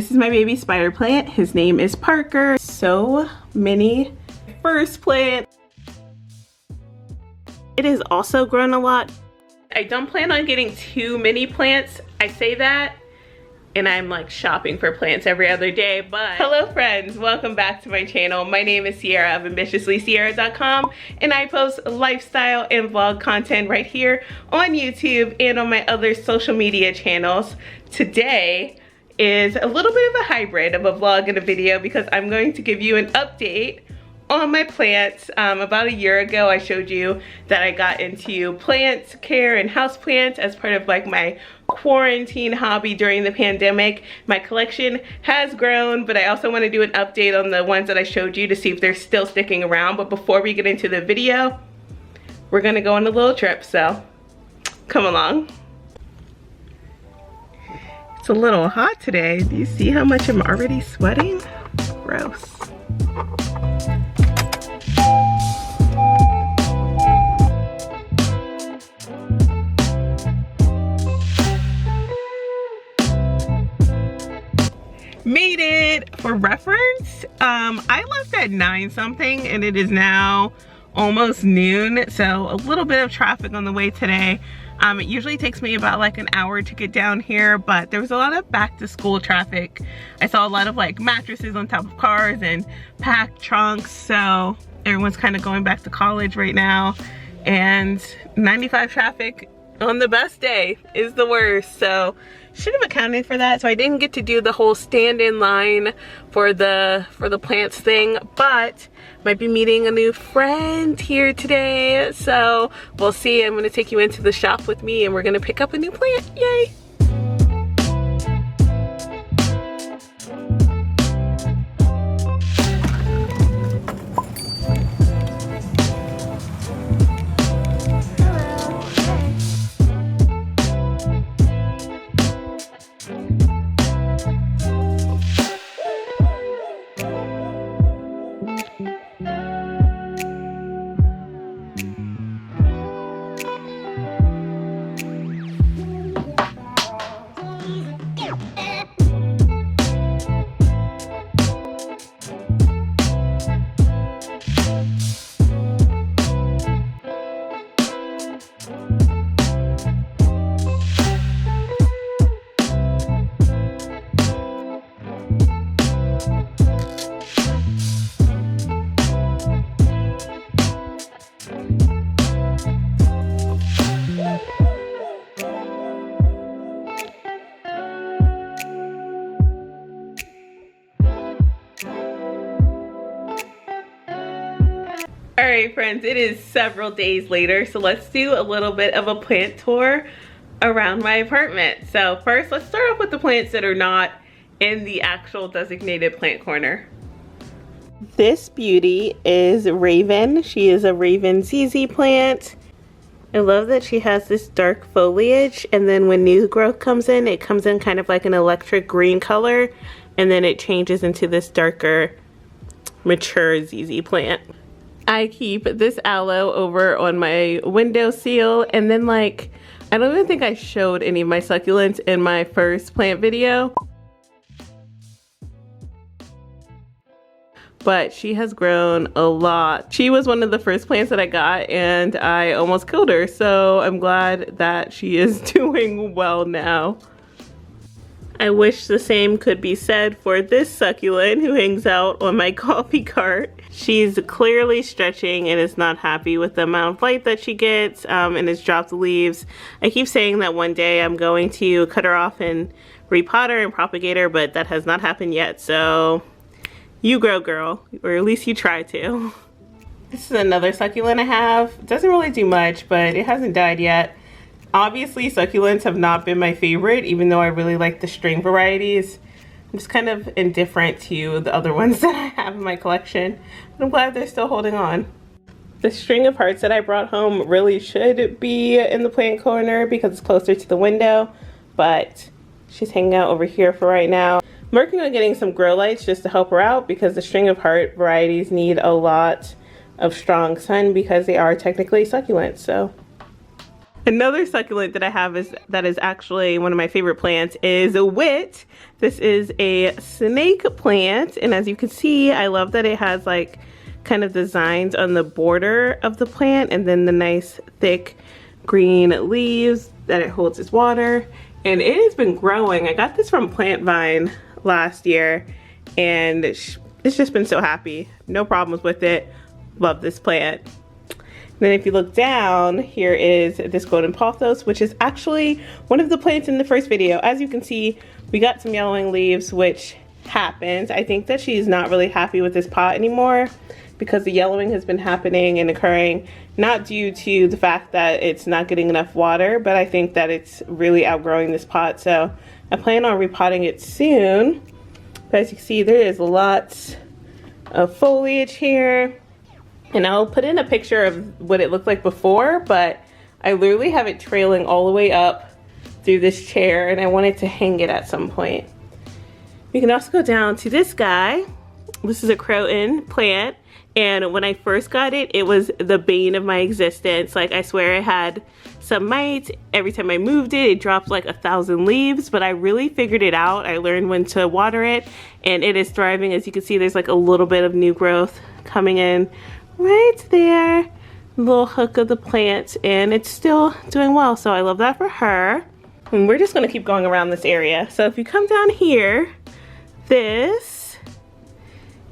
This is my baby spider plant. His name is Parker. So many. First plant. It has also grown a lot. I don't plan on getting too many plants. I say that and I'm like shopping for plants every other day, but hello friends, welcome back to my channel. My name is Cierra of AmbitiouslyCierra.com, and I post lifestyle and vlog content right here on YouTube and on my other social media channels. Today is a little bit of a hybrid of a vlog and a video because I'm going to give you an update on my plants. About a year ago I showed you that I got into plant care and houseplants as part of like my quarantine hobby during the pandemic. My collection has grown, but I also want to do an update on the ones that I showed you to see if they're still sticking around. But before we get into the video, we're gonna go on a little trip, so come along. It's a little hot today. Do you see how much I'm already sweating? Gross. Made it. For reference, I left at 9 something and it is now almost noon, so a little bit of traffic on the way today. It usually takes me about like an hour to get down here, but there was a lot of back to school traffic. I saw a lot of like mattresses on top of cars and packed trunks, so everyone's kind of going back to college right now, and 95 traffic on the best day is the worst, so should have accounted for that. So I didn't get to do the whole stand in line for the plants thing, but might be meeting a new friend here today, so we'll see. I'm gonna take you into the shop with me and we're gonna pick up a new plant. Yay! Alright friends, it is several days later, so let's do a little bit of a plant tour around my apartment. So first, let's start off with the plants that are not in the actual designated plant corner. This beauty is Raven. She is a Raven ZZ plant. I love that she has this dark foliage, and then when new growth comes in, it comes in kind of like an electric green color, and then it changes into this darker, mature ZZ plant. I keep this aloe over on my windowsill, and then like, I don't even think I showed any of my succulents in my first plant video, but she has grown a lot. She was one of the first plants that I got and I almost killed her, so I'm glad that she is doing well now. I wish the same could be said for this succulent who hangs out on my coffee cart. She's clearly stretching and is not happy with the amount of light that she gets, and has dropped the leaves. I keep saying that one day I'm going to cut her off and repot her and propagate her, but that has not happened yet, so you grow, girl, or at least you try to. This is another succulent I have. It doesn't really do much, but it hasn't died yet. Obviously, succulents have not been my favorite, even though I really like the string varieties. I'm just kind of indifferent to the other ones that I have in my collection, but I'm glad they're still holding on. The string of hearts that I brought home really should be in the plant corner because it's closer to the window, but she's hanging out over here for right now. I'm working on getting some grow lights just to help her out because the string of heart varieties need a lot of strong sun because they are technically succulents, so. Another succulent that I have that is actually one of my favorite plants is a wit. This is a snake plant, and as you can see, I love that it has like kind of designs on the border of the plant, and then the nice thick green leaves that it holds its water. And it has been growing. I got this from Plant Vine last year, and it's just been so happy. No problems with it. Love this plant. Then if you look down, here is this golden pothos, which is actually one of the plants in the first video. As you can see, we got some yellowing leaves, which happens. I think that she's not really happy with this pot anymore because the yellowing has been happening and occurring, not due to the fact that it's not getting enough water, but I think that it's really outgrowing this pot. So I plan on repotting it soon. But as you can see, there is lots of foliage here. And I'll put in a picture of what it looked like before, but I literally have it trailing all the way up through this chair, and I wanted to hang it at some point. We can also go down to this guy. This is a croton plant, and when I first got it, it was the bane of my existence. Like, I swear I had some mites. Every time I moved it, it dropped like 1,000 leaves, but I really figured it out. I learned when to water it, and it is thriving. As you can see, there's like a little bit of new growth coming in right there, little hook of the plant, and it's still doing well, so I love that for her. And we're just gonna keep going around this area. So if you come down here, this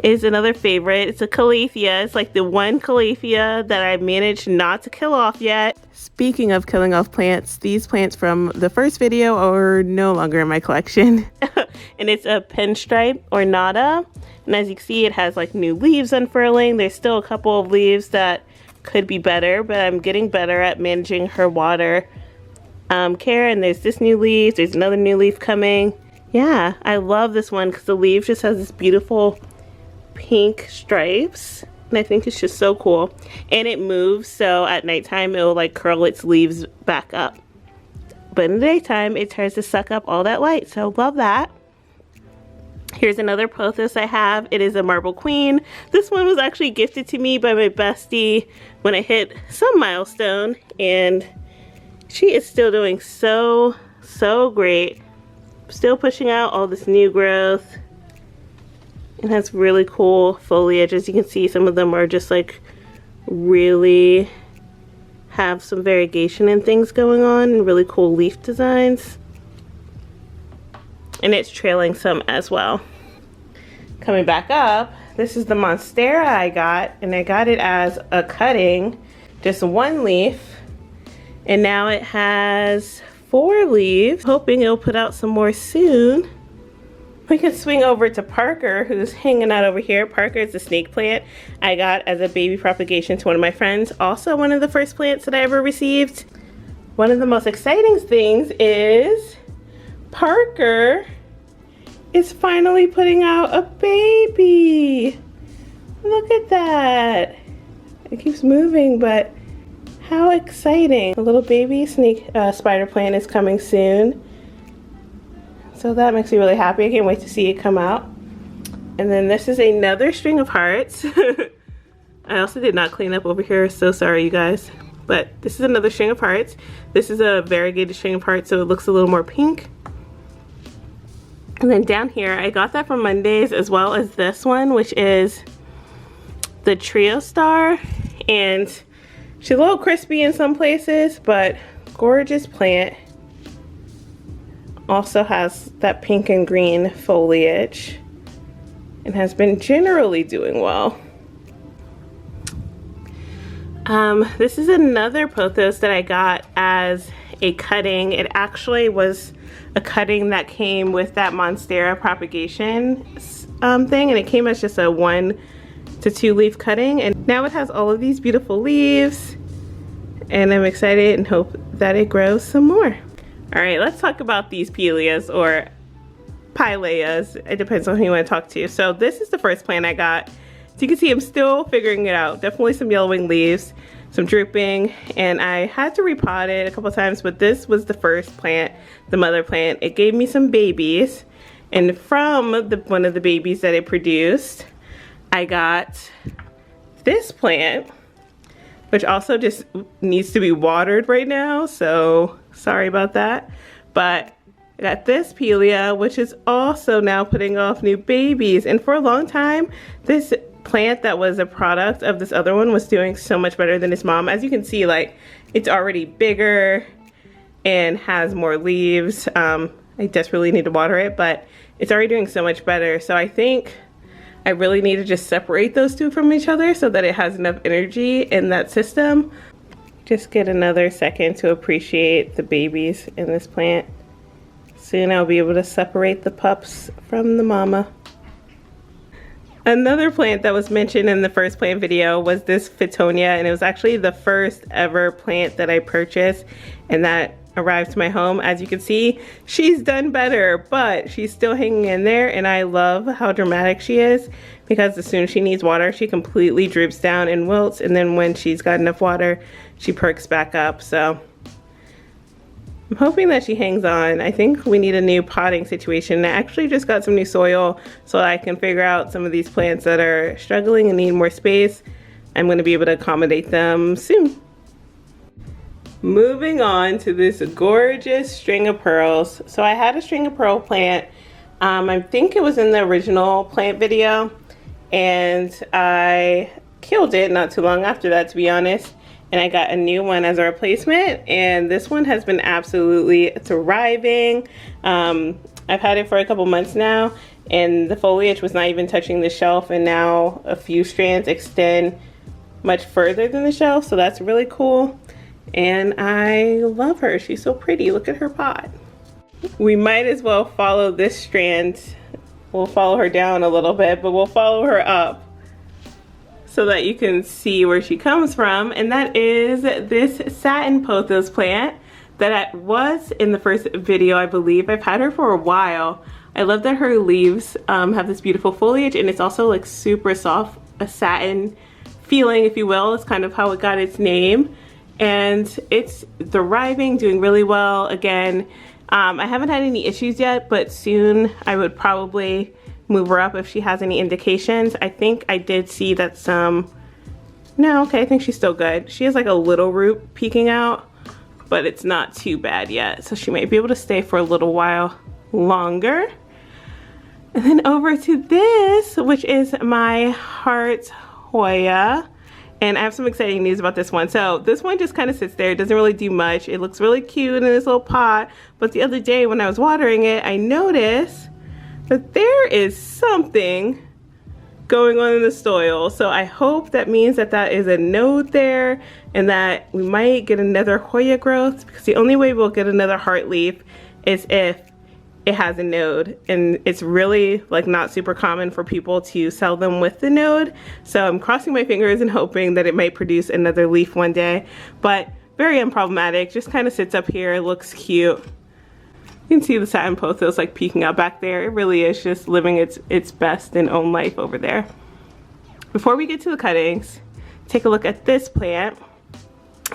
is another favorite. It's a calathea. It's like the one calathea that I managed not to kill off yet. Speaking of killing off plants, these plants from the first video are no longer in my collection. And it's a pinstripe ornata. And as you can see, it has like new leaves unfurling. There's still a couple of leaves that could be better, but I'm getting better at managing her water care. And there's this new leaf. There's another new leaf coming. Yeah, I love this one because the leaf just has this beautiful pink stripes. And I think it's just so cool. And it moves, so at nighttime it will like curl its leaves back up. But in the daytime, it tries to suck up all that light, so love that. Here's another pothos I have. It is a marble queen. This one was actually gifted to me by my bestie when I hit some milestone, and she is still doing so great. Still pushing out all this new growth. It has really cool foliage. As you can see, some of them are just like really have some variegation and things going on, and really cool leaf designs. And it's trailing some as well. Coming back up, this is the monstera I got, and I got it as a cutting, just one leaf, and now it has 4 leaves. Hoping it'll put out some more soon. We can swing over to Parker, who's hanging out over here. Parker is a snake plant I got as a baby propagation to one of my friends. Also one of the first plants that I ever received. One of the most exciting things is Parker is finally putting out a baby. Look at that. It keeps moving, but how exciting. A little baby snake spider plant is coming soon. So that makes me really happy. I can't wait to see it come out. And then this is another string of hearts. I also did not clean up over here, so sorry you guys. But this is another string of hearts. This is a variegated string of hearts, so it looks a little more pink. And then down here, I got that from Mondays, as well as this one, which is the Trio Star. And she's a little crispy in some places, but gorgeous plant. Also has that pink and green foliage and has been generally doing well. This is another pothos that I got as a cutting. It actually was a cutting that came with that monstera propagation thing, and it came as just a 1 to 2 leaf cutting, and now it has all of these beautiful leaves, and I'm excited and hope that it grows some more. All right, let's talk about these Pileas or Pileas. It depends on who you want to talk to. So this is the first plant I got. So you can see I'm still figuring it out. Definitely some yellowing leaves, some drooping, and I had to repot it a couple times, but this was the first plant, the mother plant. It gave me some babies, and from one of the babies that it produced, I got this plant. which also just needs to be watered right now, so sorry about that. But I got this Pelia, which is also now putting off new babies. And for a long time, this plant that was a product of this other one was doing so much better than its mom. As you can see, like, it's already bigger and has more leaves. I desperately need to water it, but it's already doing so much better. So I think I really need to just separate those two from each other so that it has enough energy in that system. Just get another second to appreciate the babies in this plant. Soon I'll be able to separate the pups from the mama. Another plant that was mentioned in the first plant video was this Fittonia, and it was actually the first ever plant that I purchased, and that arrived to my home. As you can see, she's done better, but she's still hanging in there, and I love how dramatic she is, because as soon as she needs water, she completely droops down and wilts, and then when she's got enough water, she perks back up. So I'm hoping that she hangs on. I think we need a new potting situation. I actually just got some new soil so I can figure out some of these plants that are struggling and need more space. I'm going to be able to accommodate them soon. Moving on to this gorgeous string of pearls. So I had a string of pearl plant. I think it was in the original plant video, and I killed it not too long after that, to be honest. And I got a new one as a replacement, and this one has been absolutely thriving. I've had it for a couple months now, and the foliage was not even touching the shelf, and now a few strands extend much further than the shelf, so that's really cool. And I love her. She's so pretty. Look at her pot. We might as well follow this strand. We'll follow her down a little bit, but we'll follow her up so that you can see where she comes from. And that is this satin pothos plant that was in the first video, I believe. I've had her for a while. I love that her leaves have this beautiful foliage, and it's also like super soft, a satin feeling, if you will. It's kind of how it got its name. And it's thriving, doing really well. Again, I haven't had any issues yet, but soon I would probably move her up if she has any indications. I think I did see that no, okay, I think she's still good. She has like a little root peeking out, but it's not too bad yet. So she might be able to stay for a little while longer. And then over to this, which is my heart Hoya. And I have some exciting news about this one. So this one just kind of sits there. It doesn't really do much. It looks really cute in this little pot. But the other day when I was watering it, I noticed that there is something going on in the soil. So I hope that means that that is a node there, and that we might get another Hoya growth, because the only way we'll get another heart leaf is if it has a node, and it's really like not super common for people to sell them with the node. So I'm crossing my fingers and hoping that it might produce another leaf one day, but very unproblematic. Just kind of sits up here. It looks cute. You can see the satin pothos like peeking out back there. It really is just living its best and own life over there. Before we get to the cuttings, take a look at this plant.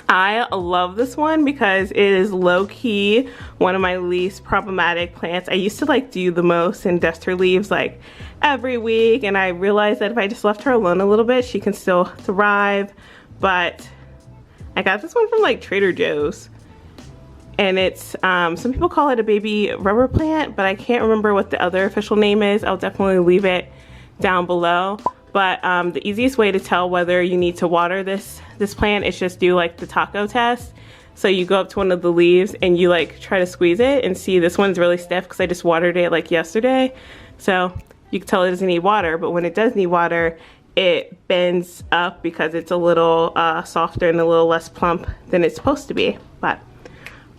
I love this one because it is low-key one of my least problematic plants. I used to like do the most and dust her leaves like every week, and I realized that if I just left her alone a little bit, she can still thrive. But I got this one from like Trader Joe's, and it's some people call it a baby rubber plant, but I can't remember what the other official name is. I'll definitely leave it down below. But the easiest way to tell whether you need to water this plant is just do like the taco test. So you go up to one of the leaves and you like try to squeeze it, and see this one's really stiff because I just watered it like yesterday. So you can tell it doesn't need water, but when it does need water, it bends up because it's a little softer and a little less plump than it's supposed to be. But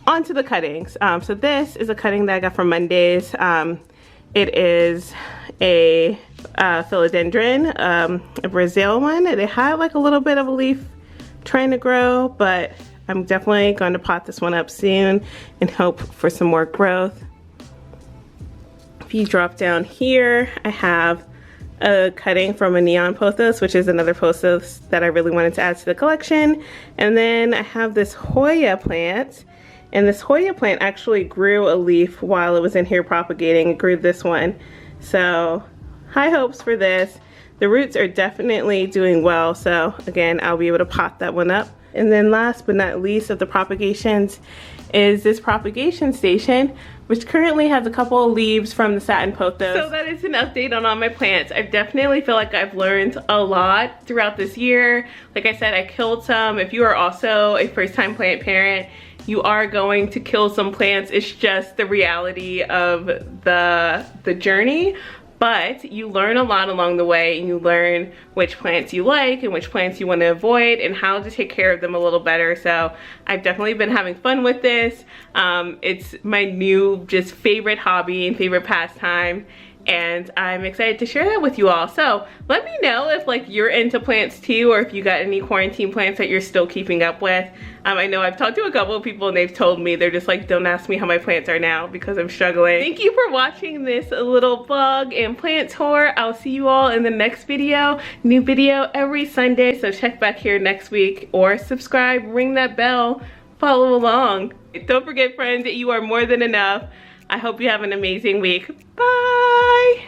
on to the cuttings. So this is a cutting that I got from Mondays. It is a Philodendron Brasil one. They had like a little bit of a leaf trying to grow, but I'm definitely going to pot this one up soon and hope for some more growth. If you drop down here, I have a cutting from a neon pothos, which is another pothos that I really wanted to add to the collection. And then I have this Hoya plant, and this Hoya plant actually grew a leaf while it was in here propagating. It grew this one. So high hopes for this. the roots are definitely doing well. So again, I'll be able to pot that one up. And then last but not least of the propagations is this propagation station, which currently has a couple of leaves from the satin pothos. So that is an update on all my plants. I definitely feel like I've learned a lot throughout this year. Like I said, I killed some. If you are also a first-time plant parent, you are going to kill some plants. It's just the reality of the journey. But you learn a lot along the way, and you learn which plants you like and which plants you want to avoid and how to take care of them a little better. So I've definitely been having fun with this. It's my new just favorite hobby and favorite pastime, and I'm excited to share that with you all. So let me know if like you're into plants too, or if you got any quarantine plants that you're still keeping up with. I know I've talked to a couple of people and they've told me, they're just like, don't ask me how my plants are now because I'm struggling. Thank you for watching this little vlog and plant tour. I'll see you all in the next video. New video every Sunday, so check back here next week, or subscribe, ring that bell, follow along. Don't forget, friends, that you are more than enough. I hope you have an amazing week. Bye.